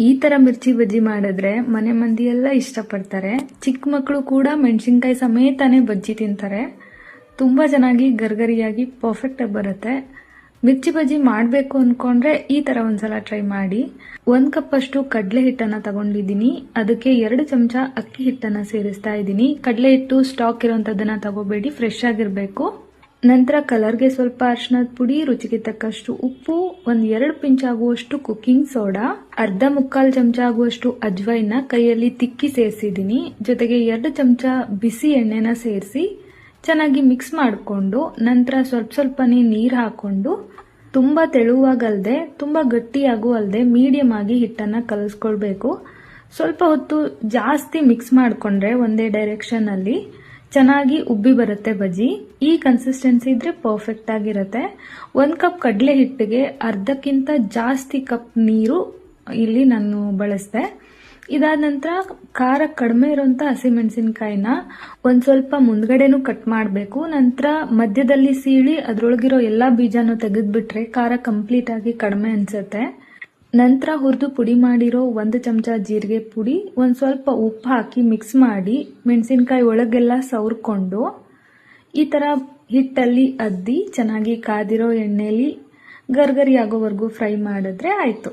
ಈ ತರ ಮಿರ್ಚಿ ಬಜ್ಜಿ ಮಾಡಿದ್ರೆ ಮನೆ ಮಂದಿ ಎಲ್ಲ ಇಷ್ಟಪಡ್ತಾರೆ. ಚಿಕ್ಕ ಮಕ್ಕಳು ಕೂಡ ಮೆಣಸಿನ್ಕಾಯಿ ಸಮೇತನೇ ಬಜ್ಜಿ ತಿಂತಾರೆ. ತುಂಬಾ ಚೆನ್ನಾಗಿ ಗರ್ಗರಿಯಾಗಿ ಪರ್ಫೆಕ್ಟ್ ಆಗಿ ಬರುತ್ತೆ. ಮಿರ್ಚಿ ಬಜ್ಜಿ ಮಾಡಬೇಕು ಅನ್ಕೊಂಡ್ರೆ ಈ ತರ ಒಂದ್ಸಲ ಟ್ರೈ ಮಾಡಿ. 1 ಕಪ್ ಅಷ್ಟು ಕಡಲೆ ಹಿಟ್ಟನ್ನ ತಗೊಂಡಿದ್ದೀನಿ. ಅದಕ್ಕೆ 2 ಚಮಚ ಅಕ್ಕಿ ಹಿಟ್ಟನ್ನ ಸೇರಿಸ್ತಾ ಇದ್ದೀನಿ. ಕಡಲೆ ಹಿಟ್ಟು ಸ್ಟಾಕ್ ಇರೋಂಥದ್ದನ್ನ ತಗೋಬೇಡಿ, ಫ್ರೆಶ್ ಆಗಿರ್ಬೇಕು. ನಂತರ ಕಲರ್ಗೆ ಸ್ವಲ್ಪ ಅರಿಶಿಣದ ಪುಡಿ, ರುಚಿಗೆ ತಕ್ಕಷ್ಟು ಉಪ್ಪು, 1-2 ಪಿಂಚ್ ಆಗುವಷ್ಟು ಕುಕಿಂಗ್ ಸೋಡಾ, ಅರ್ಧ-ಮುಕ್ಕಾಲ್ ಚಮಚ ಆಗುವಷ್ಟು ಅಜ್ವೈನ ಕೈಯಲ್ಲಿ ತಿಕ್ಕಿ ಸೇರಿಸಿದ್ದೀನಿ. ಜೊತೆಗೆ 2 ಚಮಚ ಬಿಸಿ ಎಣ್ಣೆನ ಸೇರಿಸಿ ಚೆನ್ನಾಗಿ ಮಿಕ್ಸ್ ಮಾಡಿಕೊಂಡು ನಂತರ ಸ್ವಲ್ಪನೇ ನೀರು ಹಾಕೊಂಡು ತುಂಬಾ ತೆಳುವಾಗಲ್ದೆ ತುಂಬಾ ಗಟ್ಟಿಯಾಗೂ ಅಲ್ಲದೆ ಮೀಡಿಯಂ ಆಗಿ ಹಿಟ್ಟನ್ನ ಕಲಿಸ್ಕೊಳ್ಬೇಕು. ಸ್ವಲ್ಪ ಹೊತ್ತು ಜಾಸ್ತಿ ಮಿಕ್ಸ್ ಮಾಡಿಕೊಂಡ್ರೆ ಒಂದೇ ಡೈರೆಕ್ಷನ್ ಅಲ್ಲಿ ಚೆನ್ನಾಗಿ ಉಬ್ಬಿ ಬರುತ್ತೆ ಬಜ್ಜಿ. ಈ ಕನ್ಸಿಸ್ಟೆನ್ಸಿ ಇದ್ರೆ ಪರ್ಫೆಕ್ಟ್ ಆಗಿರುತ್ತೆ. 1 ಕಪ್ ಕಡಲೆ ಹಿಟ್ಟಿಗೆ ಅರ್ಧಕ್ಕಿಂತ ಜಾಸ್ತಿ ಕಪ್ ನೀರು ಇಲ್ಲಿ ನಾನು ಬಳಸಿದೆ. ಇದಾದ ನಂತರ ಖಾರ ಕಡಿಮೆ ಇರುವಂತ ಹಸಿಮೆಣಸಿನಕಾಯಿನ ಒಂದ್ ಸ್ವಲ್ಪ ಮುಂದ್ಗಡೆನೂ ಕಟ್ ಮಾಡಬೇಕು. ನಂತರ ಮಧ್ಯದಲ್ಲಿ ಸೀಳಿ ಅದ್ರೊಳಗಿರೋ ಎಲ್ಲಾ ಬೀಜನೂ ತೆಗೆದ್ಬಿಟ್ರೆ ಖಾರ ಕಂಪ್ಲೀಟ್ ಆಗಿ ಕಡಿಮೆ ಅನ್ಸುತ್ತೆ. ನಂತರ ಹುರಿದು ಪುಡಿ ಮಾಡಿರೋ 1 ಚಮಚ ಜೀರಿಗೆ ಪುಡಿ, ಒಂದ್ ಸ್ವಲ್ಪ ಉಪ್ಪು ಹಾಕಿ ಮಿಕ್ಸ್ ಮಾಡಿ ಮೆಣಸಿನಕಾಯಿ ಒಳಗೆಲ್ಲ ಸವರ್ಕೊಂಡು ಈ ತರ ಹಿಟ್ಟಲ್ಲಿ ಅದ್ದಿ ಚೆನ್ನಾಗಿ ಕಾದಿರೋ ಎಣ್ಣೆಲಿ ಗರ್ಗರಿ ಆಗೋವರೆಗೂ ಫ್ರೈ ಮಾಡಿದ್ರೆ ಆಯ್ತು.